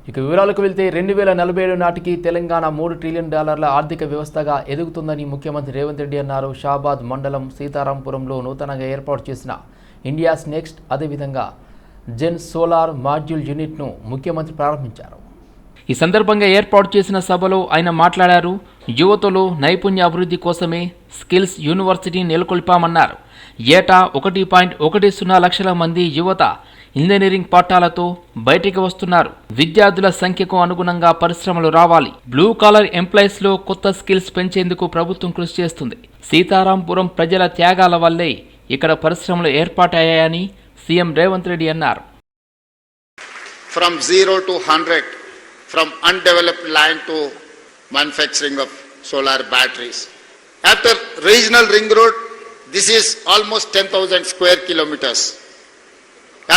ఇక వివరాలకు వెళ్తే 2047 నాటికి తెలంగాణ $3 ట్రిలియన్ ఆర్థిక వ్యవస్థగా ఎదుగుతుందని ముఖ్యమంత్రి రేవంత్ రెడ్డి అన్నారు. షాబాద్ మండలం సీతారాంపురంలో నూతనంగా ఏర్పాటు చేసిన ఇండియాస్ నెక్స్ట్ అదేవిధంగా జెన్ సోలార్ మాడ్యూల్ యూనిట్ను ముఖ్యమంత్రి ప్రారంభించారు. ఈ సందర్భంగా ఏర్పాటు చేసిన సభలో ఆయన మాట్లాడారు. యువతలో నైపుణ్య అభివృద్ధి కోసమే స్కిల్స్ యూనివర్సిటీని నెలకొల్పామన్నారు. ఏటా 1.10 లక్షల మంది యువత ఇంజనీరింగ్ పాఠాలతో బయటికి వస్తున్నారు. విద్యార్థుల సంఖ్యకు అనుగుణంగా పరిశ్రమలు రావాలి. బ్లూ కాలర్ ఎంప్లాయీస్ లో కొత్త స్కిల్స్ పెంచేందుకు ప్రభుత్వం కృషి చేస్తుంది. సీతారాంపురం ప్రజల త్యాగాల వల్లే ఇక్కడ పరిశ్రమలు ఏర్పాటయ్యాయని సీఎం రేవంత్ రెడ్డి అన్నారు. From 0 to 100, from undeveloped land to manufacturing of solar batteries. After regional ring road, this is almost 10,000 square kilometers.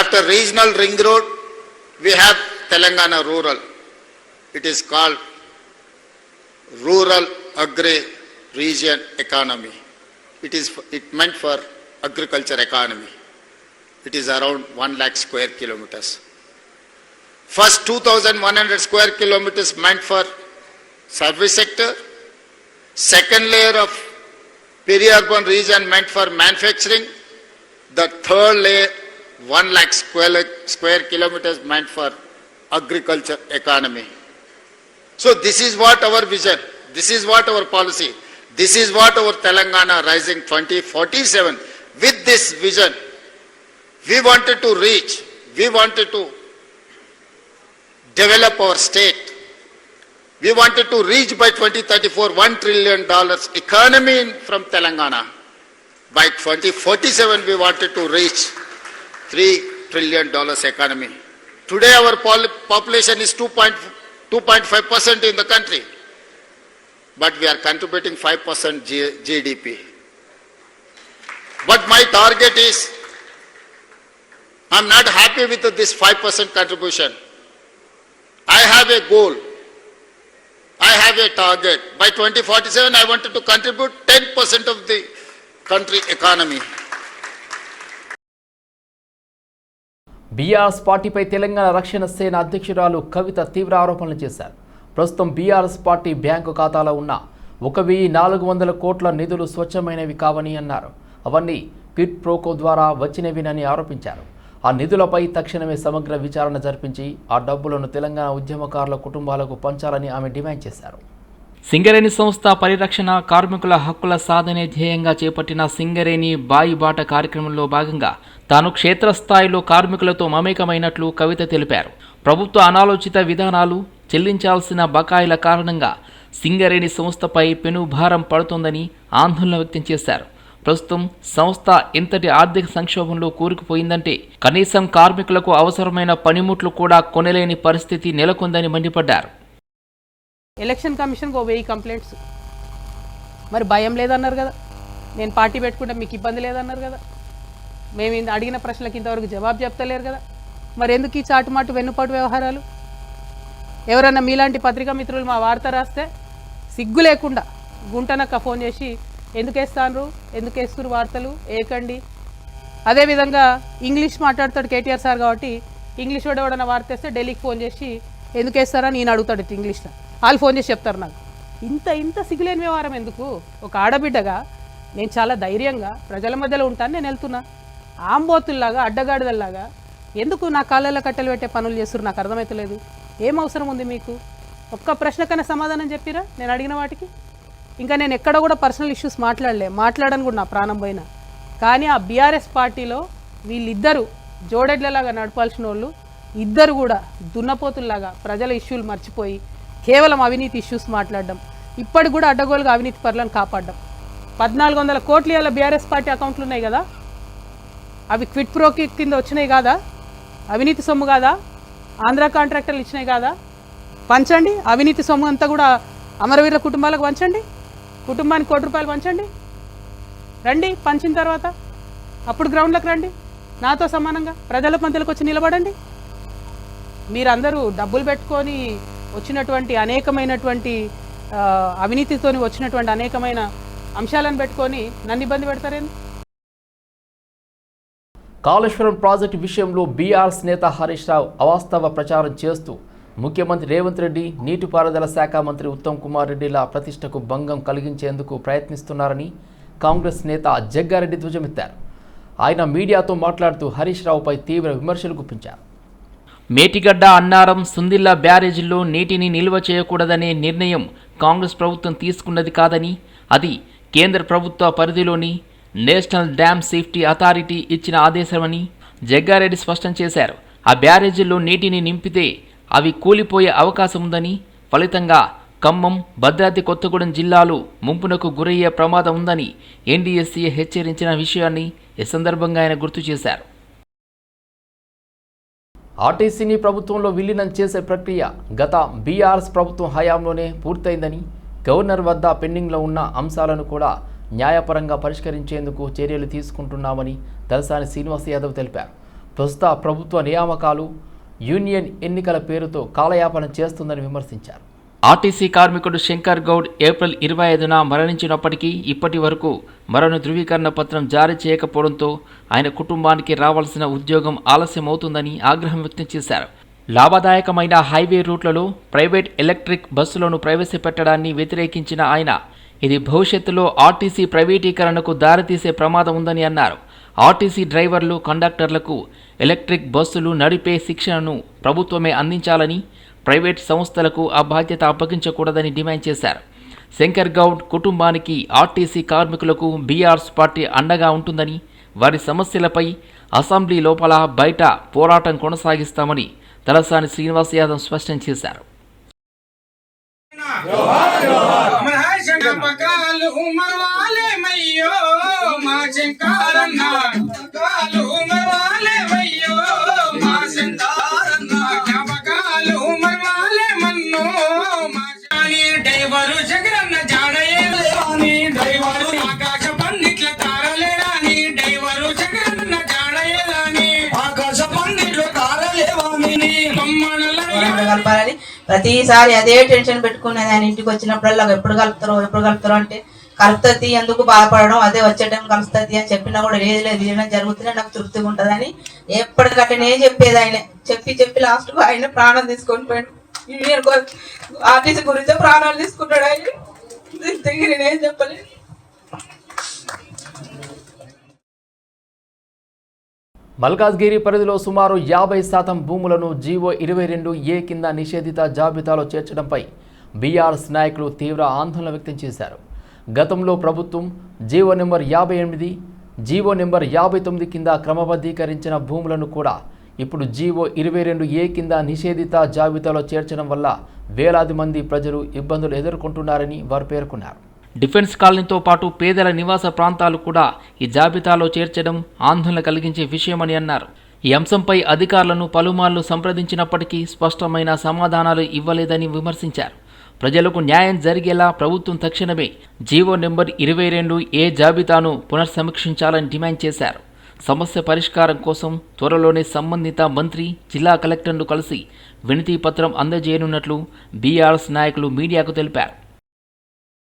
After regional ring road, we have Telangana rural. It is called rural agri region economy. It meant for agriculture economy. It is around 1 lakh square kilometers. First 2,100 square kilometers meant for service sector. Second layer of peri-urban region meant for manufacturing. The third layer 1 lakh square kilometers meant for agriculture economy. So this is what our vision, this is what our policy, this is what our Telangana Rising 2047. With this vision, we wanted to reach, we wanted to develop our state. We wanted to reach by 2034 $1 trillion economy from Telangana. By 2047 we wanted to reach $3 trillion economy. Today our population is 2.5% in the country, but we are contributing 5% GDP. But my target is, I'm not happy with this 5% contribution. I have a goal. I have a target. By 2047, I wanted to contribute 10% of the country economy. BRS పార్టీపై తెలంగాణ రక్షణ సేన అధ్యక్షురాలు కవిత తీవ్ర ఆరోపణలు చేశారు. ప్రస్తుతం BRS party bank ఖాతాలో ఉన్న 1,400 కోట్ల నిధులు స్వచ్ఛమైనవి కావని అన్నారు. అవన్నీ క్విడ్ ప్రోకో ద్వారా వచ్చినవినని ఆరోపించారు. ఆ నిధులపై తక్షణమే సమగ్ర విచారణ జరిపించి ఆ డబ్బులను తెలంగాణ ఉద్యమకారుల కుటుంబాలకు పంచాలని ఆమె డిమాండ్ చేశారు. సింగరేణి సంస్థ పరిరక్షణ కార్మికుల హక్కుల సాధనే ధ్యేయంగా చేపట్టిన సింగరేణి బాయిబాట కార్యక్రమంలో భాగంగా తాను క్షేత్రస్థాయిలో కార్మికులతో మమేకమైనట్లు కవిత తెలిపారు. ప్రభుత్వ అనాలోచిత విధానాలు, చెల్లించాల్సిన బకాయిల కారణంగా సింగరేణి సంస్థపై పెనుభారం పడుతోందని ఆందోళన వ్యక్తం చేశారు. ప్రస్తుతం సంస్థ ఎంతటి ఆర్థిక సంక్షోభంలో కూరుకుపోయిందంటే కనీసం కార్మికులకు అవసరమైన పనిముట్లు కూడా కొనలేని పరిస్థితి నెలకొందని మండిపడ్డారు. ఎలక్షన్ కమిషన్కి 1000 కంప్లైంట్స్, మరి భయం లేదన్నారు కదా. నేను పార్టీ పెట్టుకుంటే మీకు ఇబ్బంది లేదన్నారు కదా. మేము అడిగిన ప్రశ్నలకు ఇంతవరకు జవాబు చెప్తలేరు కదా. మరి ఎందుకు ఈ చాటుమాటు వెన్నుపాటు వ్యవహారాలు? ఎవరన్నా మీలాంటి పత్రికా మిత్రులు మా వార్త రాస్తే సిగ్గు లేకుండా గుంటనక్క ఫోన్ చేసి ఎందుకు వేస్తున్నారు వార్తలు ఏకండి. అదేవిధంగా ఇంగ్లీష్ మాట్లాడతాడు కేటీఆర్ సార్ కాబట్టి ఇంగ్లీష్ వాడు ఎవడన్నా వార్త వేస్తే ఢిల్లీకి ఫోన్ చేసి ఎందుకు వేస్తారని నేను అడుగుతాడు ఇంగ్లీష్లో. వాళ్ళు ఫోన్ చేసి చెప్తారు నాకు. ఇంత సిగ్గులేని వ్యవహారం ఎందుకు? ఒక ఆడబిడ్డగా నేను చాలా ధైర్యంగా ప్రజల మధ్యలో ఉంటాను. నేను వెళ్తున్నా ఆంబోతుల్లాగా అడ్డగాడిదల్లాగా ఎందుకు నా కాళ్ళల్లో కట్టెలు పెట్టే పనులు చేస్తున్నారు? నాకు అర్థమవుతలేదు. ఏం అవసరం ఉంది మీకు? ఒక్క ప్రశ్నకన్నా సమాధానం చెప్పిరా నేను అడిగిన వాటికి. ఇంకా నేను ఎక్కడ కూడా పర్సనల్ ఇష్యూస్ మాట్లాడను కూడా నా ప్రాణం పోయినా. కానీ ఆ బీఆర్ఎస్ పార్టీలో వీళ్ళిద్దరూ జోడెడ్లలాగా నడపాల్సిన వాళ్ళు ఇద్దరు కూడా దున్నపోతుల్లాగా ప్రజల ఇష్యూలు మర్చిపోయి కేవలం అవినీతి ఇష్యూస్ మాట్లాడడం, ఇప్పటికి కూడా అడ్డగోలుగా అవినీతి పరులను కాపాడడం. 1400 కోట్లు ఇవాళ బీఆర్ఎస్ పార్టీ అకౌంట్లు ఉన్నాయి కదా, అవి క్విట్ ప్రోకి కింద వచ్చినాయి కాదా? అవినీతి సొమ్ము కాదా? ఆంధ్ర కాంట్రాక్టర్లు ఇచ్చినాయి కాదా? పంచండి. అవినీతి సొమ్ము అంతా కూడా అమరవీరుల కుటుంబాలకు పంచండి. కుటుంబానికి ₹1 పంచండి. రండి, పంచిన తర్వాత అప్పుడు గ్రౌండ్లకు రండి, నాతో సమానంగా ప్రజల మధ్యలోకి వచ్చి నిలబడండి. మీరందరూ డబ్బులు పెట్టుకొని వచ్చినటువంటి అనేకమైనటువంటి అవినీతితో వచ్చినటువంటి అనేకమైన అంశాలను పెట్టుకొని నన్ను ఇబ్బంది పెడతారేంది? కాళేశ్వరం ప్రాజెక్టు విషయంలో బీఆర్ఎస్ నేత హరీష్ రావు అవాస్తవ ప్రచారం చేస్తూ ముఖ్యమంత్రి రేవంత్ రెడ్డి నీటిపారుదల శాఖ మంత్రి ఉత్తమ్ కుమార్ రెడ్డిల ప్రతిష్టకు భంగం కలిగించేందుకు ప్రయత్నిస్తున్నారని కాంగ్రెస్ నేత జగ్గారెడ్డి ధ్వజమెత్తారు. ఆయన మీడియాతో మాట్లాడుతూ హరీష్ రావుపై తీవ్ర విమర్శలు గుప్పించారు. మేటిగడ్డ, అన్నారం, సుందిల్లా బ్యారేజీల్లో నీటిని నిల్వ చేయకూడదనే నిర్ణయం కాంగ్రెస్ ప్రభుత్వం తీసుకున్నది కాదని, అది కేంద్ర ప్రభుత్వ పరిధిలోని నేషనల్ డ్యామ్ సేఫ్టీ అథారిటీ ఇచ్చిన ఆదేశమని జగ్గారెడ్డి స్పష్టం చేశారు. ఆ బ్యారేజీల్లో నీటిని నింపితే అవి కూలిపోయే అవకాశం ఉందని, ఫలితంగా ఖమ్మం, భద్రాద్రి కొత్తగూడెం జిల్లాలు ముంపునకు గురయ్యే ప్రమాదం ఉందని ఎన్డీఎస్సీ హెచ్చరించిన విషయాన్ని ఈ సందర్భంగా ఆయన గుర్తు చేశారు. ఆర్టీసీని ప్రభుత్వంలో విలీనం చేసే ప్రక్రియ గత బీఆర్ఎస్ ప్రభుత్వం హయాంలోనే పూర్తయిందని, గవర్నర్ వద్ద పెండింగ్లో ఉన్న అంశాలను కూడా న్యాయపరంగా పరిష్కరించేందుకు చర్యలు తీసుకుంటున్నామని తలసాని శ్రీనివాస్ యాదవ్ తెలిపారు. ప్రస్తుత ప్రభుత్వ నియామకాలు యూనియన్ ఎన్నికల పేరుతో కాలయాపన చేస్తుందని విమర్శించారు. ఆర్టీసీ కార్మికుడు శంకర్ గౌడ్ ఏప్రిల్ 25న మరణించినప్పటికీ ఇప్పటి వరకు మరణ ధృవీకరణ పత్రం జారీ చేయకపోవడంతో ఆయన కుటుంబానికి రావాల్సిన ఉద్యోగం ఆలస్యమవుతుందని ఆగ్రహం వ్యక్తం చేశారు. లాభదాయకమైన హైవే రూట్లలో ప్రైవేట్ ఎలక్ట్రిక్ బస్సులను ప్రవేశపెట్టడాన్ని వ్యతిరేకించిన ఆయన ఇది భవిష్యత్తులో ఆర్టీసీ ప్రైవేటీకరణకు దారితీసే ప్రమాదం ఉందని అన్నారు. ఆర్టీసీ డ్రైవర్లు, కండక్టర్లకు ఎలక్ట్రిక్ బస్సులు నడిపే శిక్షణను ప్రభుత్వమే అందించాలని, ప్రైవేట్ సంస్థలకు ఆ బాధ్యత అప్పగించకూడదని డిమాండ్ చేశారు. శంకర్ గౌడ్ కుటుంబానికి, ఆర్టీసీ కార్మికులకు బీఆర్ఎస్ పార్టీ అండగా ఉంటుందని, వారి సమస్యలపై అసెంబ్లీ లోపల బయట పోరాటం కొనసాగిస్తామని తలసాని శ్రీనివాస్ యాదవ్ స్పష్టం చేశారు. కలపాలని ప్రతిసారి అదే టెన్షన్ పెట్టుకునేది. ఆయన ఇంటికి వచ్చినప్పుడల్లా ఎప్పుడు కలుపుతారో అంటే కలుపుతుంది, ఎందుకు బాధపడడం, అదే వచ్చే టైం కలుస్తుంది అని చెప్పినా కూడా లేదు విజయనం జరుగుతూనే నాకు తృప్తిగా ఉంటుందని ఎప్పటికట్టనే చెప్పేది. ఆయన చెప్పి లాస్ట్ ఆయన ప్రాణం తీసుకొని పోయాడు. యూనియన్ ఆర్టీసీ గురించి ప్రాణాలు తీసుకుంటాడు ఆయన. నేనేం చెప్పలేదు. మల్కాజ్గిరి పరిధిలో సుమారు 50% భూములను జీవో 22A కింద నిషేధిత జాబితాలో చేర్చడంపై బీఆర్ఎస్ నాయకులు తీవ్ర ఆందోళన వ్యక్తం చేశారు. గతంలో ప్రభుత్వం జీవో నెంబర్ 58, జీవో నెంబర్ 59 కింద క్రమబద్ధీకరించిన భూములను కూడా ఇప్పుడు జీవో 22A కింద నిషేధిత జాబితాలో చేర్చడం వల్ల వేలాది మంది ప్రజలు ఇబ్బందులు ఎదుర్కొంటున్నారని వారు పేర్కొన్నారు. డిఫెన్స్ కాలనీతో పాటు పేదల నివాస ప్రాంతాలు కూడా ఈ జాబితాలో చేర్చడం ఆందోళన కలిగించే విషయమని అన్నారు. ఈ అంశంపై అధికారులను పలుమార్లు సంప్రదించినప్పటికీ స్పష్టమైన సమాధానాలు ఇవ్వలేదని విమర్శించారు. ప్రజలకు న్యాయం జరిగేలా ప్రభుత్వం తక్షణమే జీవో నెంబర్ 22A జాబితాను పునర్సమీక్షించాలని డిమాండ్ చేశారు. సమస్య పరిష్కారం కోసం త్వరలోనే సంబంధిత మంత్రి, జిల్లా కలెక్టర్ను కలిసి వినతి పత్రం అందజేయనున్నట్లు బీఆర్ఎస్ నాయకులు మీడియాకు తెలిపారు.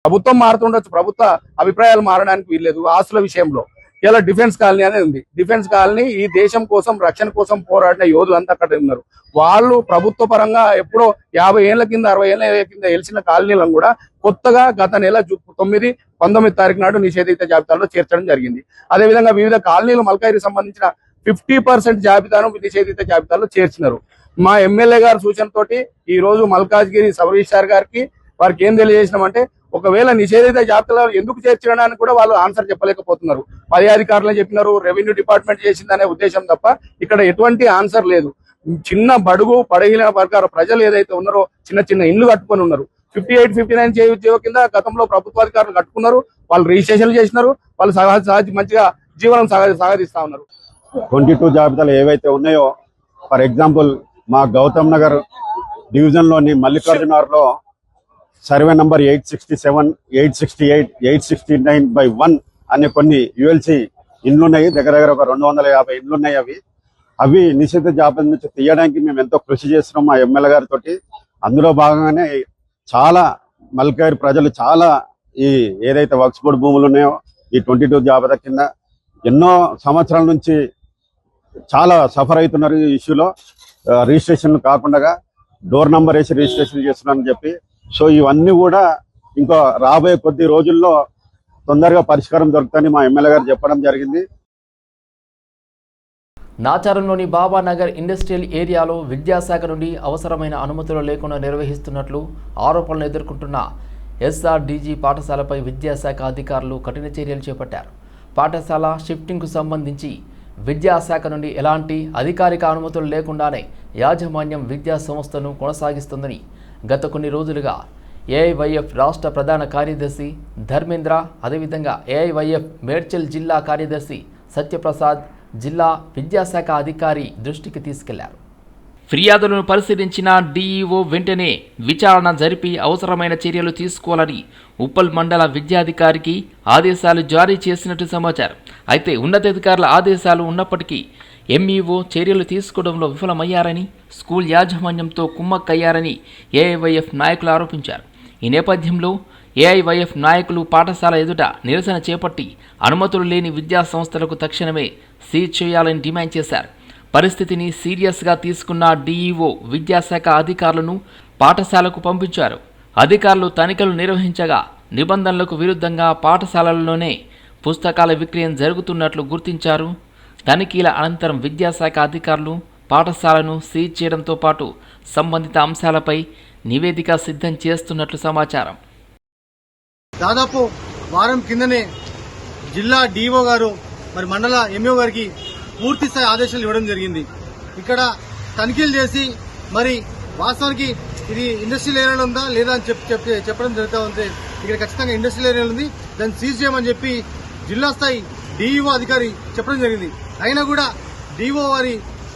ప్రభుత్వం మారుతుండొచ్చు, ప్రభుత్వ అభిప్రాయాలు మారడానికి వీల్లేదు. ఆస్తుల విషయంలో ఇలా డిఫెన్స్ కాలనీ అనేది ఉంది. డిఫెన్స్ కాలనీ ఈ దేశం కోసం, రక్షణ కోసం పోరాడిన యోధులు అంతా అక్కడ ఉన్నారు. వాళ్ళు ప్రభుత్వ పరంగా ఎప్పుడో 50 ఏళ్ల కింద, 60 ఏళ్ల కింద గెలిచిన కాలనీలను కూడా కొత్తగా గత నెల 9, 19 తారీఖు నాడు నిషేధిత జాబితాలో చేర్చడం జరిగింది. అదేవిధంగా వివిధ కాలనీలు మల్కాయికి సంబంధించిన 50% జాబితాను నిషేధిత జాబితాలో చేర్చినారు. మా ఎమ్మెల్యే గారి సూచనతోటి ఈ రోజు మల్కాజ్గిరి సబ్ రిజిస్ట్రార్ గారికి వారికి ఏం తెలియజేసినామంటే, ఒకవేళ నిషేధిత జాబితాలో ఎందుకు చేర్చడానికి కూడా వాళ్ళు ఆన్సర్ చెప్పలేకపోతున్నారు. పై అధికారులు చెప్పినారు, రెవెన్యూ డిపార్ట్మెంట్ చేసిందనే ఉద్దేశం తప్ప ఇక్కడ ఎటువంటి ఆన్సర్ లేదు. చిన్న బడుగు పడగిన వర్గాల ప్రజలు ఏదైతే ఉన్నారో చిన్న ఇండ్లు కట్టుకొని ఉన్నారు. 58, 59 జీవో కింద గతంలో ప్రభుత్వాధికారులు కట్టుకున్నారు. వాళ్ళు రిజిస్ట్రేషన్లు చేసినారు. వాళ్ళు సహజ మంచిగా జీవనం సాగరిస్తా ఉన్నారు. 22 జాబితాలు ఏవైతే ఉన్నాయో, ఫర్ ఎగ్జాంపుల్ మా గౌతమ్ నగర్ డివిజన్లోని మల్లికార్జునగర్లో సర్వే నంబర్ 867, 868, 869/1 అనే కొన్ని యుఎల్సి ఇండ్లున్నాయి. దగ్గర ఒక 250 ఇండ్లున్నాయి. అవి నిషేధ జాబితా నుంచి తీయడానికి మేము ఎంతో కృషి చేస్తున్నాం మా ఎమ్మెల్యే గారితో. అందులో భాగంగానే చాలా మల్కాయిర్ ప్రజలు చాలా ఈ ఏదైతే వక్ఫ్ బోర్డు భూములు ఉన్నాయో ఈ 22 జాబితా కింద ఎన్నో సంవత్సరాల నుంచి చాలా సఫర్ అవుతున్నారు. ఈ ఇష్యూలో రిజిస్ట్రేషన్లు కాకుండా డోర్ నంబర్ వేసి రిజిస్ట్రేషన్ చేస్తున్నారని చెప్పి. సో ఇవన్నీ కూడా ఇంకా రాబోయే కొద్ది రోజుల్లో తొందరగా పరిష్కారం దొరుకుతుందని మా ఎమ్మెల్యే గారు చెప్పడం జరిగింది. నాచారంలోని బాబానగర్ ఇండస్ట్రియల్ ఏరియాలో విద్యాశాఖ నుండి అవసరమైన అనుమతులు లేకుండా నిర్వహిస్తున్నట్లు ఆరోపణలు ఎదుర్కొంటున్న ఎస్ఆర్డీజీ పాఠశాలపై విద్యాశాఖ అధికారులు కఠిన చర్యలు చేపట్టారు. పాఠశాల షిఫ్టింగ్కు సంబంధించి విద్యాశాఖ నుండి ఎలాంటి అధికారిక అనుమతులు లేకుండానే యాజమాన్యం విద్యా సంస్థను కొనసాగిస్తుందని గత కొన్ని రోజులుగా ఏఐవైఎఫ్ రాష్ట్ర ప్రధాన కార్యదర్శి ధర్మేంద్ర, అదేవిధంగా ఏఐవైఎఫ్ మేడ్చల్ జిల్లా కార్యదర్శి సత్యప్రసాద్ జిల్లా విద్యాశాఖ అధికారి దృష్టికి తీసుకెళ్లారు. ఫిర్యాదులను పరిశీలించిన డీఈఓ వెంటనే విచారణ జరిపి అవసరమైన చర్యలు తీసుకోవాలని ఉప్పల్ మండల విద్యాధికారికి ఆదేశాలు జారీ చేసినట్టు సమాచారం. అయితే ఉన్నతాధికారుల ఆదేశాలు ఉన్నప్పటికీ ఎంఈఓ చర్యలు తీసుకోవడంలో విఫలమయ్యారని, స్కూల్ యాజమాన్యంతో కుమ్మక్కయ్యారని ఏఐవైఎఫ్ నాయకులు ఆరోపించారు. ఈ నేపథ్యంలో ఏఐవైఎఫ్ నాయకులు పాఠశాల ఎదుట నిరసన చేపట్టి అనుమతులు లేని విద్యా సంస్థలకు తక్షణమే సీజ్ చేయాలని డిమాండ్ చేశారు. పరిస్థితిని సీరియస్గా తీసుకున్న డీఈఓ విద్యాశాఖ అధికారులను పాఠశాలకు పంపించారు. అధికారులు తనిఖీలు నిర్వహించగా నిబంధనలకు విరుద్ధంగా పాఠశాలల్లోనే పుస్తకాల విక్రయం జరుగుతున్నట్లు గుర్తించారు. తనిఖీల అనంతరం విద్యాశాఖ అధికారులు పాఠశాలను సీజ్ చేయడంతో పాటు సంబంధిత అంశాలపై నివేదిక సిద్ధం చేస్తున్నట్లు సమాచారం. దాదాపు వారం కిందనే జిల్లా డీఓ గారు మరి మండల ఎంఓ గారికి పూర్తి స్థాయి ఆదేశాలు ఇవ్వడం జరిగింది. ఇక్కడ తనిఖీలు చేసి మరి వాస్తవానికి ఇది ఇండస్ట్రియల్ ఏరియాలో ఉందా లేదా అని చెప్పడం జరుగుతూ ఉంటే ఇక్కడ ఖచ్చితంగా ఇండస్ట్రియల్ ఏరియాలో ఉంది, దాన్ని సీజ్ చేయమని చెప్పి జిల్లా స్థాయి డీఈఓ అధికారి చెప్పడం జరిగింది. అయినా కూడా డీఓ వారి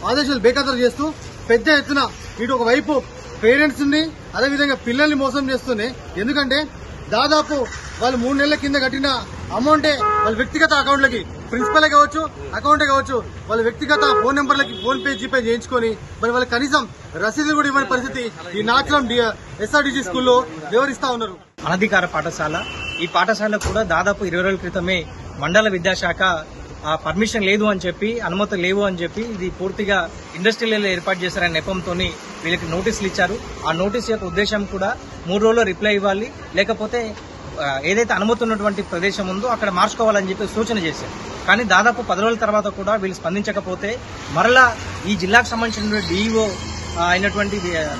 ఆదేశాలు బేఖాతరు చేస్తూ పెద్ద ఎత్తున ఇటు ఒకవైపు పేరెంట్స్ ని అదేవిధంగా పిల్లల్ని మోసం చేస్తూనే, ఎందుకంటే దాదాపు వాళ్ళు 3 నెలల కింద కట్టిన అమౌంటే వాళ్ళ వ్యక్తిగత అకౌంట్లకి, ప్రిన్సిపల్ కావచ్చు అకౌంటే కావచ్చు, వాళ్ళ వ్యక్తిగత ఫోన్ నెంబర్లకి ఫోన్ పే జీపే చేయించుకొని మరి వాళ్ళకి కనీసం రసీదులు కూడా ఇవ్వని పరిస్థితి ఈ నాచలం ఎస్ఆర్డీజీ స్కూల్లో వివరిస్తా ఉన్నారు. అనధికార పాఠశాల. ఈ పాఠశాల కూడా దాదాపు 20 రోజుల క్రితమే మండల విద్యాశాఖ పర్మిషన్ లేదు అని చెప్పి, అనుమతులు లేవు అని చెప్పి ఇది పూర్తిగా ఇండస్ట్రియల్ ఏర్పాటు చేశారనే నెపంతో వీళ్ళకి నోటీసులు ఇచ్చారు. ఆ నోటీస్ యొక్క ఉద్దేశం కూడా 3 రోజుల్లో రిప్లై ఇవ్వాలి, లేకపోతే ఏదైతే అనుమతి ఉన్నటువంటి ప్రదేశం ఉందో అక్కడ మార్చుకోవాలని చెప్పి సూచన చేశారు. కానీ దాదాపు 10 రోజుల తర్వాత కూడా వీళ్ళు స్పందించకపోతే మరలా ఈ జిల్లాకు సంబంధించిన డీఈఓ అయినటువంటి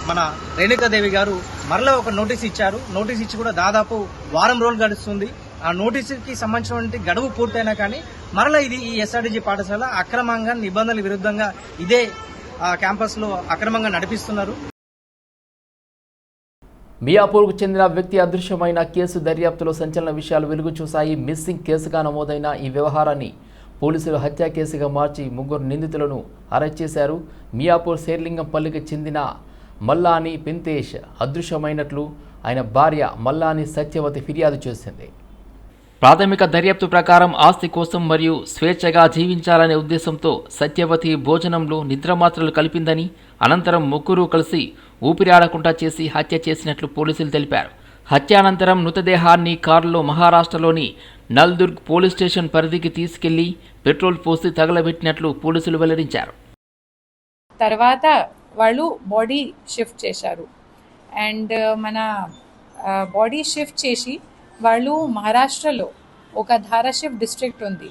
మన రేణుకాదేవి గారు మరలా ఒక నోటీస్ ఇచ్చారు. నోటీస్ ఇచ్చి కూడా దాదాపు వారం రోజులు గడుస్తుంది. ఆ నోటీసుకి సంబంధించినటువంటి గడువు పూర్తయినా కానీ మరలా ఇది ఈ ఎస్ఆర్డీజీ పాఠశాల అక్రమంగా నిబంధనల విరుద్ధంగా ఇదే క్యాంపస్ లో అక్రమంగా నడిపిస్తున్నారు. మియాపూర్కు చెందిన వ్యక్తి అదృశ్యమైన కేసు దర్యాప్తులో సంచలన విషయాలు వెలుగు చూశాయి. మిస్సింగ్ కేసుగా నమోదైన ఈ వ్యవహారాన్ని పోలీసులు హత్యా కేసుగా మార్చి 3 నిందితులను అరెస్ట్ చేశారు. మియాపూర్ శేర్లింగంపల్లికి చెందిన మల్లాని పింతేష్ అదృశ్యమైనట్లు ఆయన భార్య మల్లాని సత్యవతి ఫిర్యాదు చేసింది. ప్రాథమిక దర్యాప్తు ప్రకారం ఆస్తి కోసం మరియు స్వేచ్ఛగా జీవించాలనే ఉద్దేశంతో సత్యవతి భోజనంలో నిద్రమాత్రలు కలిపిందని, అనంతరం ముగ్గురు కలిసి ఊపిరాడకుండా చేసి హత్య చేసినట్లు పోలీసులు తెలిపారు. హత్యానంతరం మృతదేహాన్ని కారులో మహారాష్ట్రలోని నల్దుర్గ్ పోలీస్ స్టేషన్ పరిధికి తీసుకెళ్లి పెట్రోల్ పోసి తగలబెట్టినట్లు పోలీసులు వెల్లడించారు. తర్వాత వాళ్ళు బాడీ షిఫ్ట్ చేశారు అండ్ మన బాడీ షిఫ్ట్ చేసి వాళ్ళు మహారాష్ట్రలో ఒక ధారాషివ్ డిస్ట్రిక్ట్ ఉంది,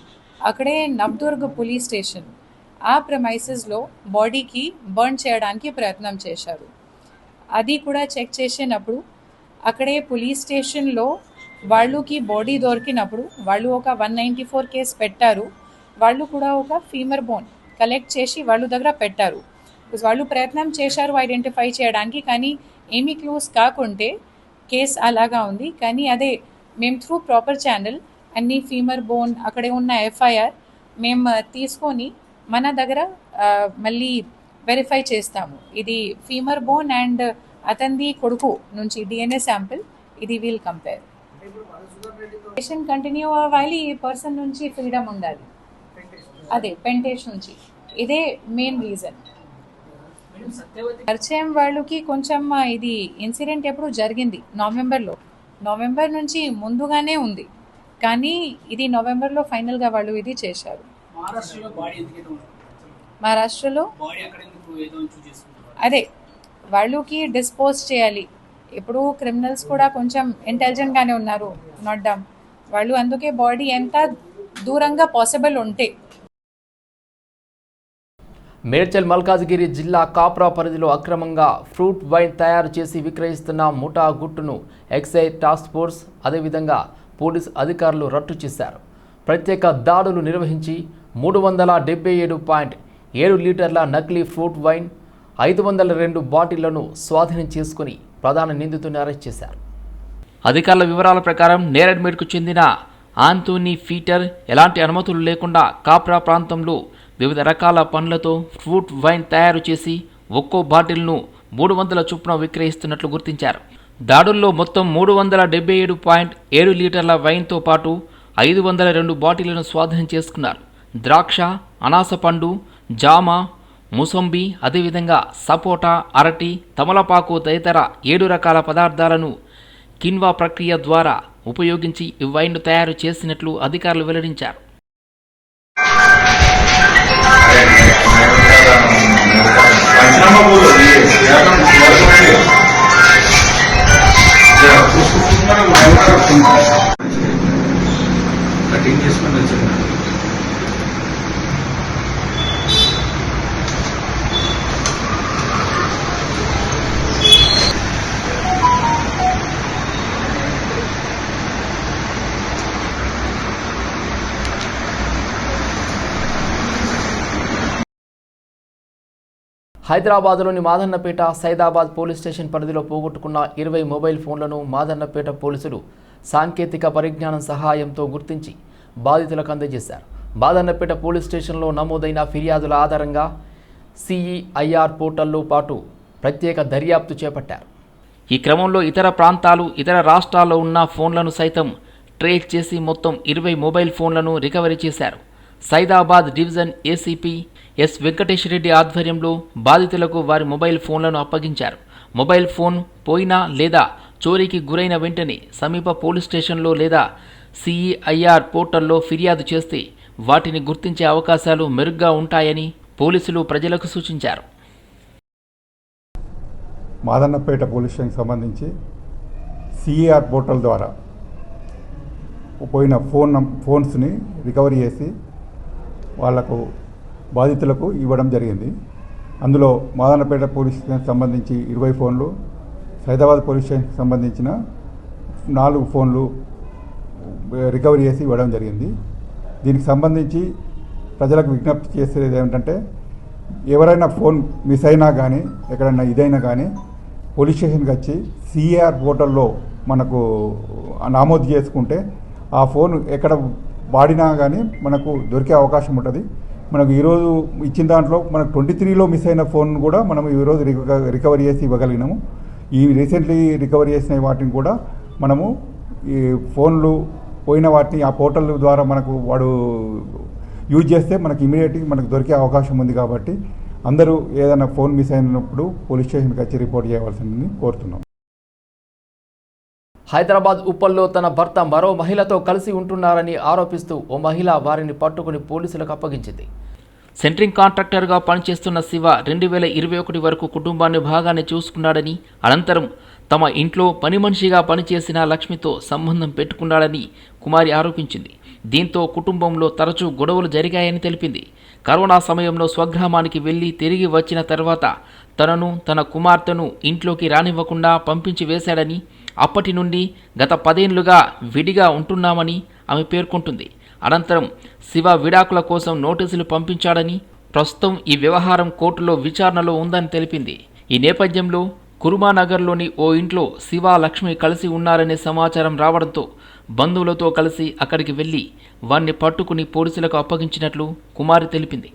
అక్కడే నవ్దుర్గ్ పోలీస్ స్టేషన్ ఆ ప్రెమైసెస్లో బాడీకి బర్న్ చేయడానికి ప్రయత్నం చేశారు. అది కూడా చెక్ చేసినప్పుడు అక్కడే పోలీస్ స్టేషన్లో వాళ్ళకి బాడీ దొరికినప్పుడు వాళ్ళు ఒక 194 కేసు పెట్టారు. వాళ్ళు కూడా ఒక ఫీమర్ బోన్ కలెక్ట్ చేసి వాళ్ళు దగ్గర పెట్టారు. వాళ్ళు ప్రయత్నం చేశారు ఐడెంటిఫై చేయడానికి, కానీ ఏమీ క్లూస్ కాకుంటే కేసు అలాగా ఉంది. కానీ అదే మేము త్రూ ప్రాపర్ ఛానల్ అన్ని ఫీమర్ బోన్ అక్కడే ఉన్న ఎఫ్ఐఆర్ మేము తీసుకొని మన దగ్గర మళ్ళీ వెరిఫై చేస్తాము. ఇది ఫీమర్ బోన్ అండ్ అతనిది కొడుకు నుంచి డిఎన్ఏ శాంపిల్ ఇది వీల్ కంపేర్. పేషెంట్ కంటిన్యూ అవ్వాలి, ఈ పర్సన్ నుంచి ఫ్రీడమ్ ఉండాలి, అదే పెంటేష్ నుంచి. ఇదే మెయిన్ రీజన్. పరిచయం వాళ్ళకి కొంచెం ఇది ఇన్సిడెంట్ ఎప్పుడు జరిగింది నవంబర్ నుంచి ముందుగానే ఉంది, కానీ ఇది నవంబర్లో ఫైనల్గా వాళ్ళు ఇది చేశారు. మహారాష్ట్రలో అదే వాళ్ళకి డిస్పోజ్ చేయాలి. ఇప్పుడు క్రిమినల్స్ కూడా కొంచెం ఇంటెలిజెంట్గానే ఉన్నారు, నాట్ డమ్. వాళ్ళు అందుకే బాడీ ఎంత దూరంగా పాసిబుల్ ఉంటే. మేడ్చల్ మల్కాజ్గిరి జిల్లా కాప్రా పరిధిలో అక్రమంగా ఫ్రూట్ వైన్ తయారు చేసి విక్రయిస్తున్న ముఠా గుట్టును ఎక్సైజ్ టాస్క్ ఫోర్స్ అదేవిధంగా పోలీసు అధికారులు రట్టు చేశారు. ప్రత్యేక దాడులు నిర్వహించి 377.7 లీటర్ల నకిలీ ఫ్రూట్ వైన్ 502 బాటిళ్లను స్వాధీనం చేసుకుని ప్రధాన నిందితుడిని అరెస్ట్ చేశారు. అధికారుల వివరాల ప్రకారం నేరెడ్మెడ్కు చెందిన ఆంటోనీ పీటర్ ఎలాంటి అనుమతులు లేకుండా కాప్రా ప్రాంతంలో వివిధ రకాల పండ్లతో ఫ్రూట్ వైన్ తయారు చేసి ఒక్కో బాటిల్ను 300 చొప్పున విక్రయిస్తున్నట్లు గుర్తించారు. దాడుల్లో మొత్తం 377.7 లీటర్ల వైన్తో పాటు 502 బాటిళ్లను స్వాధీనం చేసుకున్నారు. ద్రాక్ష, అనాస పండు, జామ, ముసంబి అదేవిధంగా సపోటా, అరటి, తమలపాకు తదితర 7 రకాల పదార్థాలను కిన్వా ప్రక్రియ ద్వారా ఉపయోగించి ఈ వైన్ను తయారు చేసినట్లు అధికారులు వెల్లడించారు. హైదరాబాద్లోని మాదన్నపేట సైదాబాద్ పోలీస్ స్టేషన్ పరిధిలో పోగొట్టుకున్న 20 మొబైల్ ఫోన్లను మాదన్నపేట పోలీసులు సాంకేతిక పరిజ్ఞానం సహాయంతో గుర్తించి బాధితులకు అందజేశారు. మాదన్నపేట పోలీస్ స్టేషన్లో నమోదైన ఫిర్యాదుల ఆధారంగా CEIR పోర్టల్లో పాటు ప్రత్యేక దర్యాప్తు చేపట్టారు. ఈ క్రమంలో ఇతర ప్రాంతాలు, ఇతర రాష్ట్రాల్లో ఉన్న ఫోన్లను సైతం ట్రేస్ చేసి మొత్తం 20 మొబైల్ ఫోన్లను రికవరీ చేశారు. Saidabad division ACP S Venkatesh Reddy ఆధ్వర్యంలో బాధితులకు వారి మొబైల్ ఫోన్లను అప్పగించారు. మొబైల్ ఫోన్ పోయినా లేదా చోరీకి గురైన వెంటనే సమీప పోలీస్ స్టేషన్లో లేదా CEIR పోర్టల్లో ఫిర్యాదు చేస్తే వాటిని గుర్తించే అవకాశాలు మెరుగ్గా ఉంటాయని పోలీసులు ప్రజలకు సూచించారు. మాదన్నపేట పోలీస్ స్టేషన్కి సంబంధించి CEIR పోర్టల్ ద్వారా పోయిన ఫోన్స్ని రికవరీ చేసి వాళ్లకు బాధితులకు ఇవ్వడం జరిగింది. అందులో మాదన్నపేట పోలీస్ స్టేషన్కి సంబంధించి 20 ఫోన్లు, సైదాబాద్ పోలీస్ స్టేషన్కి సంబంధించిన 4 ఫోన్లు రికవరీ చేసి ఇవ్వడం జరిగింది. దీనికి సంబంధించి ప్రజలకు విజ్ఞప్తి చేసేది ఏమిటంటే, ఎవరైనా ఫోన్ మిస్ అయినా కానీ ఎక్కడైనా ఇదైనా కానీ పోలీస్ స్టేషన్కి వచ్చి CEIR పోర్టల్లో మనకు నమోదు చేసుకుంటే ఆ ఫోన్ ఎక్కడ వాడినా కానీ మనకు దొరికే అవకాశం ఉంటుంది. మనకు ఈరోజు ఇచ్చిన దాంట్లో మనకు 23లో మిస్ అయిన ఫోన్ కూడా మనం ఈరోజు రికవరీ చేసి ఇవ్వగలిగినాము. ఈ రీసెంట్లీ రికవరీ చేసిన వాటిని కూడా మనము ఈ ఫోన్లు పోయిన వాటిని ఆ పోర్టల్ ద్వారా మనకు వాడు యూజ్ చేస్తే మనకు ఇమీడియట్గా మనకు దొరికే అవకాశం ఉంది. కాబట్టి అందరూ ఏదైనా ఫోన్ మిస్ అయినప్పుడు పోలీస్ స్టేషన్కి వచ్చి రిపోర్ట్ చేయవలసిందని కోరుతున్నాం. హైదరాబాద్ ఉప్పల్లో తన భర్త మరో మహిళతో కలిసి ఉంటున్నారని ఆరోపిస్తూ ఓ మహిళ వారిని పట్టుకుని పోలీసులకు అప్పగించింది. సెంట్రింగ్ కాంట్రాక్టర్గా పనిచేస్తున్న శివ 2021 వరకు కుటుంబాన్ని బాగానే చూసుకున్నాడని, అనంతరం తమ ఇంట్లో పని మనిషిగా పనిచేసిన లక్ష్మితో సంబంధం పెట్టుకున్నాడని కుమారి ఆరోపించింది. దీంతో కుటుంబంలో తరచూ గొడవలు జరిగాయని తెలిపింది. కరోనా సమయంలో స్వగ్రామానికి వెళ్లి తిరిగి వచ్చిన తర్వాత తనను, తన కుమార్తెను ఇంట్లోకి రానివ్వకుండా పంపించి వేశాడని, అప్పటి నుండి గత 10 ఏళ్లుగా విడిగా ఉంటున్నామని ఆమె పేర్కొంటుంది. అనంతరం శివ విడాకుల కోసం నోటీసులు పంపించాడని, ప్రస్తుతం ఈ వ్యవహారం కోర్టులో విచారణలో ఉందని తెలిపింది. ఈ నేపథ్యంలో కురుమానగర్లోని ఓ ఇంట్లో శివ, లక్ష్మి కలిసి ఉన్నారనే సమాచారం రావడంతో బంధువులతో కలిసి అక్కడికి వెళ్లి వారిని పట్టుకుని పోలీసులకు అప్పగించినట్లు కుమారి తెలిపింది.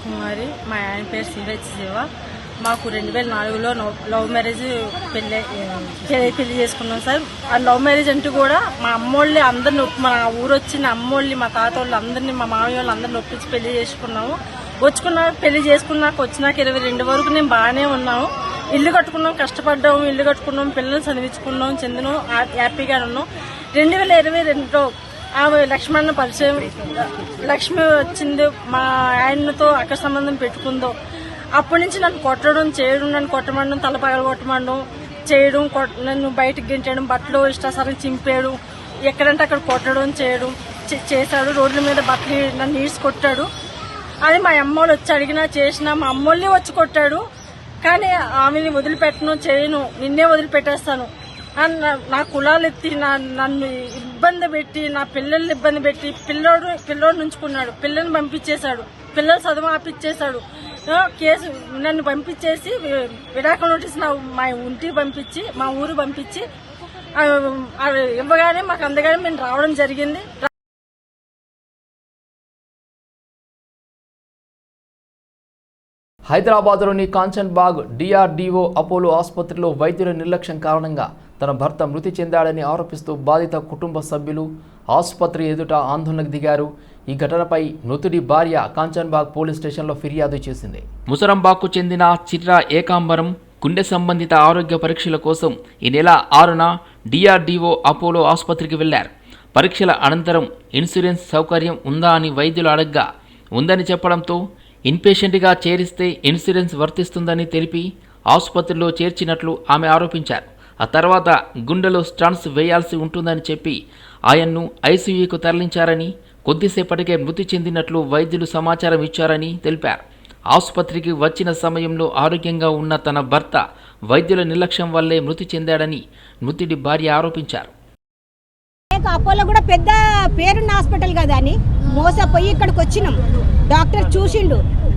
కుమారి, మా ఆయన పేరు సిహెచ్ శివ. మాకు 2004లో లవ్ మ్యారేజ్ పెళ్లి చేసుకున్నాం సార్. ఆ లవ్ మ్యారేజ్ అంటూ కూడా మా అమ్మోళ్ళని అందరిని మా ఊరు వచ్చిన అమ్మోళ్ళని మా తాత వాళ్ళు అందరినీ మా మామయ్య వాళ్ళు అందరిని ఒప్పించి పెళ్లి చేసుకున్నాము. పెళ్లి చేసుకున్నాక వచ్చినాక 22 వరకు నేను బాగానే ఉన్నాము. ఇల్లు కట్టుకున్నాం, కష్టపడ్డాము, ఇల్లు కట్టుకున్నాం, పిల్లల్ని చదివించుకున్నాం, చెందినాం, హ్యాపీగా ఉన్నాం. 2022లో ఆమె లక్ష్మణ పరిచయం, లక్ష్మి వచ్చింది, మా ఆయనతో అక్క సంబంధం పెట్టుకుందో. అప్పటి నుంచి నన్ను కొట్టడం చేయడం, నన్ను కొట్టమండం, తల పగల కొట్టమండం చేయడం, నన్ను బయటకు గెంటడం, బట్టలు ఇష్టాసారం చింపేయడం, ఎక్కడంటే అక్కడ కొట్టడం చేయడం చేశాడు. రోడ్ల మీద బట్టలు నన్ను ఈడ్చి కొట్టాడు. అది మా అమ్మోళ్ళు వచ్చి అడిగినా చేసినా మా అమ్మోళ్ళని వచ్చి కొట్టాడు. కానీ ఆమెని వదిలిపెట్టను, చేయను, నిన్నే వదిలిపెట్టేస్తాను అని నా కులాలు ఎత్తి నన్ను ఇబ్బంది పెట్టి, నా పిల్లల్ని ఇబ్బంది పెట్టి, పిల్లోడు నుంచుకున్నాడు, పిల్లల్ని పంపించేశాడు, పిల్లలు చదువు ఆపిచ్చేశాడు. కేసు నన్ను పంపించేసి విడాకుల నోటీస్ మా ఇంటికి పంపించి, మా ఊరు పంపించి ఇవ్వగానే మాకు అందగానే మేము రావడం జరిగింది. హైదరాబాద్లోని కాంచన్బాగ్ డిఆర్డీఓ అపోలో ఆసుపత్రిలో వైద్యుల నిర్లక్ష్యం కారణంగా తన భర్త మృతి చెందాడని ఆరోపిస్తూ బాధిత కుటుంబ సభ్యులు ఆసుపత్రి ఎదుట ఆందోళనకు దిగారు. ఈ ఘటనపై మృతుడి భార్య కాంచన్బాగ్ పోలీస్ స్టేషన్లో ఫిర్యాదు చేసింది. ముసరంబాగ్కు చెందిన చిట్రా ఏకాంబరం గుండె సంబంధిత ఆరోగ్య పరీక్షల కోసం ఈ నెల 6న డిఆర్డీఓ అపోలో ఆసుపత్రికి వెళ్లారు. పరీక్షల అనంతరం ఇన్సూరెన్స్ సౌకర్యం ఉందా అని వైద్యులు అడగ్గా ఉందని చెప్పడంతో ఇన్పేషెంట్గా చేరిస్తే ఇన్సూరెన్స్ వర్తిస్తుందని తెలిపి ఆసుపత్రిలో చేర్చినట్లు ఆమె ఆరోపించారు. ఆ తర్వాత గుండెలో స్టంట్స్ వేయాల్సి ఉంటుందని చెప్పి ఆయన్ను ఐసీయూకు తరలించారని, కొద్దిసేపటికే మృతి చెందినట్లు వైద్యులు సమాచారం ఇచ్చారని తెలిపారు. ఆసుపత్రికి వచ్చిన సమయంలో ఆరోగ్యంగా ఉన్న తన భర్త వైద్యుల నిర్లక్ష్యం వల్లే మృతి చెందాడని మృతుడి భార్య ఆరోపించారు. అపోలో కూడా పెద్ద పేరున్న హాస్పిటల్ కదా అని మోసపోయి ఇక్కడికి వచ్చినాం. డాక్టర్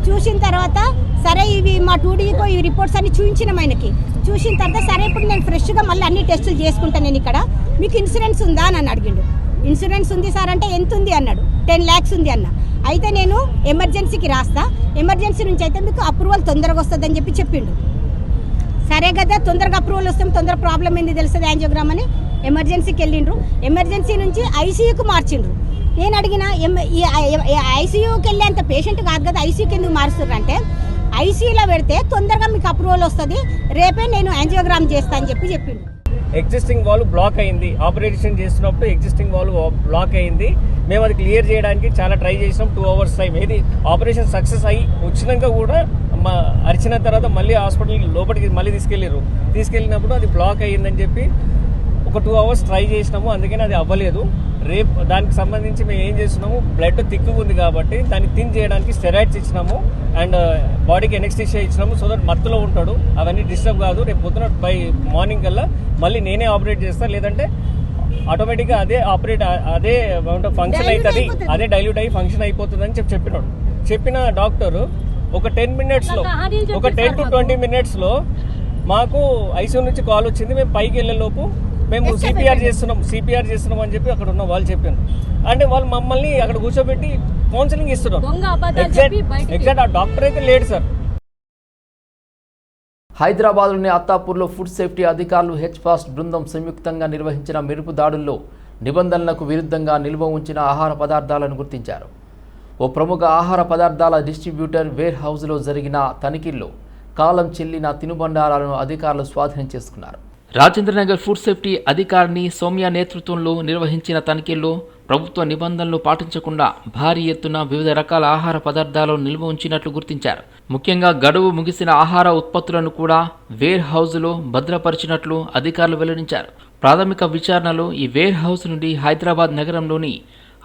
చూసిన తర్వాత సరే ఇవి మా 2Dకో ఈ రిపోర్ట్స్ అన్ని చూపించినాం. ఆయనకి చూసిన తర్వాత సరే ఇప్పుడు నేను ఫ్రెష్గా మళ్ళీ అన్ని టెస్టులు చేసుకుంటాను, నేను ఇక్కడ మీకు ఇన్సూరెన్స్ ఉందా అని అడిగిండు. ఇన్సూరెన్స్ ఉంది సార్ అంటే ఎంత ఉంది అన్నాడు. 10 lakhs ఉంది అన్న. అయితే నేను ఎమర్జెన్సీకి రాస్తా, ఎమర్జెన్సీ నుంచి అయితే మీకు అప్రూవల్ తొందరగా వస్తుందని చెప్పిండు. సరే కదా, తొందరగా అప్రూవల్ వస్తాం, తొందరగా ప్రాబ్లం ఏంది తెలుస్తుంది యాంజియోగ్రామ్ అని ఎమర్జెన్సీకి వెళ్ళిండ్రు. ఎమర్జెన్సీ నుంచి ఐసీయూకి మార్చిండ్రు. నేను అడిగిన ఐసీయూకి వెళ్ళేంత పేషెంట్ కాదు కదా, ఐసీయూకి ఎందుకు మారుస్తున్నారు అంటే ఐసీయూలో పెడితే తొందరగా మీకు అప్రూవల్ వస్తుంది, రేపే నేను యాంజియోగ్రామ్ చేస్తా అని చెప్పిండు. ఎగ్జిస్టింగ్ వాల్వ్ బ్లాక్ అయింది, ఆపరేషన్ చేస్తున్నప్పుడు ఎగ్జిస్టింగ్ వాల్వ్ బ్లాక్ అయింది. మేము అది క్లియర్ చేయడానికి చాలా ట్రై చేసినాం. 2 hours టైం. ఇది ఆపరేషన్ సక్సెస్ అయ్యి వచ్చినాక కూడా అరిచిన తర్వాత మళ్ళీ హాస్పిటల్కి లోపలికి మళ్ళీ తీసుకెళ్ళినప్పుడు అది బ్లాక్ అయ్యిందని చెప్పి ఒక 2 hours ట్రై చేసినాము. అందుకని అది అవ్వలేదు. రేపు దానికి సంబంధించి మేము ఏం చేస్తున్నాము, బ్లడ్ థిక్గా ఉంది కాబట్టి దాన్ని థిన్ చేయడానికి స్టెరాయిడ్స్ ఇచ్చినాము అండ్ బాడీకి ఎనెక్స్థీషియా ఇచ్చినాము. సో దట్ మత్తులో ఉంటాడు, అవన్నీ డిస్టర్బ్ కాదు. రేపు పొద్దున బై మార్నింగ్ కల్లా మళ్ళీ నేనే ఆపరేట్ చేస్తాను, లేదంటే ఆటోమేటిక్గా అదే ఫంక్షన్ అవుతుంది, అదే డైల్యూట్ అయ్యి ఫంక్షన్ అయిపోతుంది అని చెప్పిన డాక్టర్ ఒక 10 minutesలో, ఒక 10 to 20 minutesలో మాకు ఐసీయూ నుంచి కాల్ వచ్చింది. మేము పైకి వెళ్ళేలోపు మేము సిపిఆర్ చేస్తున్నాం అని చెప్పి అక్కడ ఉన్న వాళ్ళు చెప్పారు. అంటే వాళ్ళు మమ్మల్ని అక్కడ కూర్చోబెట్టి కౌన్సిలింగ్ ఇస్తున్నారు. ఎగ్జాక్ట్ ఆ డాక్టర్ అయితే లేడు సార్. హైదరాబాద్లోని అత్తాపూర్లో ఫుడ్ సేఫ్టీ అధికారులు హెచ్ఫాస్ట్ బృందం సంయుక్తంగా నిర్వహించిన మెరుపు దాడుల్లో నిబంధనలకు విరుద్ధంగా నిల్వ ఉంచిన ఆహార పదార్థాలను గుర్తించారు. ఓ ప్రముఖ ఆహార పదార్థాల డిస్ట్రిబ్యూటర్ వేర్ హౌస్లో జరిగిన తనిఖీల్లో కాలం చెల్లిన తినుబండారాలను అధికారులు స్వాధీనం చేసుకున్నారు. రాజేంద్రనగర్ ఫుడ్ సేఫ్టీ అధికారిని సౌమ్య నేతృత్వంలో నిర్వహించిన తనిఖీల్లో ప్రభుత్వ నిబంధనలు పాటించకుండా భారీ ఎత్తున వివిధ రకాల ఆహార పదార్థాలను నిల్వ ఉంచినట్లు గుర్తించారు. ముఖ్యంగా గడువు ముగిసిన ఆహార ఉత్పత్తులను కూడా వేర్ హౌస్లో భద్రపరిచినట్లు అధికారులు వెల్లడించారు. ప్రాథమిక విచారణలో ఈ వేర్ హౌస్ నుండి హైదరాబాద్ నగరంలోని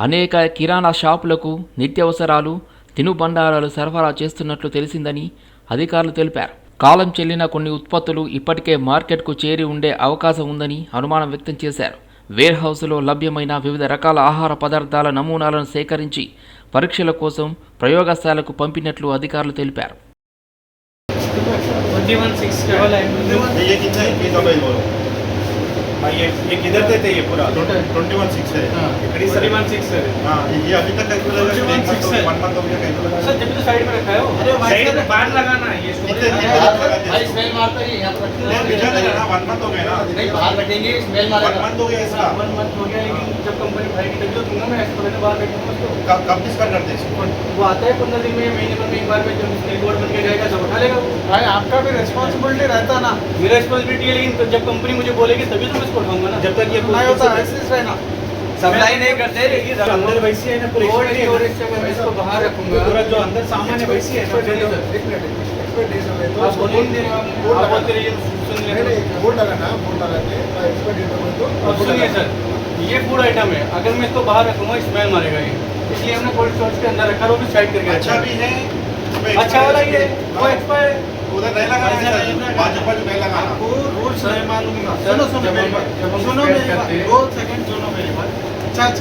అనేక కిరాణా షాపులకు నిత్యావసరాలు, తినుబండారాలు సరఫరా చేస్తున్నట్లు తెలిసిందని అధికారులు తెలిపారు. కాలం చెల్లిన కొన్ని ఉత్పత్తులు ఇప్పటికే మార్కెట్కు చేరి ఉండే అవకాశం ఉందని అనుమానం వ్యక్తం చేశారు. వేర్ హౌస్లో లభ్యమైన వివిధ రకాల ఆహార పదార్థాల నమూనాలను సేకరించి పరీక్షల కోసం ప్రయోగశాలకు పంపినట్లు అధికారులు తెలిపారు. ये किधर देते ये पूरा 21/6 है इकड़ी 21/6 है हां ये अभी तक कैसे लगा 1 मंथ हो गया कैसे लगा सर जब तो साइड में रखा है वो अरे साइड में बाहर लगाना है ये भाई स्मेल मारता है यहां पर नहीं बिजा लगाना 1 मंथ हो गया ना नहीं बाहर बैठेंगे स्मेल मारेगा 1 मंथ हो गया इसका 1 मंथ हो गया लेकिन जब कंपनी भाई की तभी तो दूंगा मैं ऐसे पहले बाहर बैठूंगा उसको कब डिस्कस करते हैं वो आता है 15 दिन में महीने में एक बार में जब स्टेट बोर्ड बन के जाएगा सब उठा लेगा भाई आपका भी रिस्पांसिबिलिटी रहता ना मेरा रिस्पांसिबिलिटी है लेकिन जब कंपनी मुझे बोलेगी तभी तो मैं इसको उठाऊंगा ना जब तक ये नहीं होता ऐसे रहना सप्लाई नहीं करते लेकिन अंदर वैसी है ना पूरी स्टोरेज से मैं इसको बाहर रखूंगा पूरा जो अंदर सामान है वैसी है आप बोलिए आप बोलते रहिए सुन ले बोर्ड लगाना बोर्ड लगाते एक्सपर्ट डेट तो अब सुनिए सर ये फूड आइटम है अगर मैं इसको बाहर रखूंगा स्मेल मारेगा ये इसलिए हमने कोल्ड स्टोरेज के अंदर रखा वो भी साइड करके अच्छा भी है अच्छा वाला ये वो एक्सपायर उधर नहीं लगाना भाजपा जो नहीं लगाना वो रूल्स नहीं मालूम सुनो मेरी बात 2 सेकंड सुनो मेरी बात अच्छा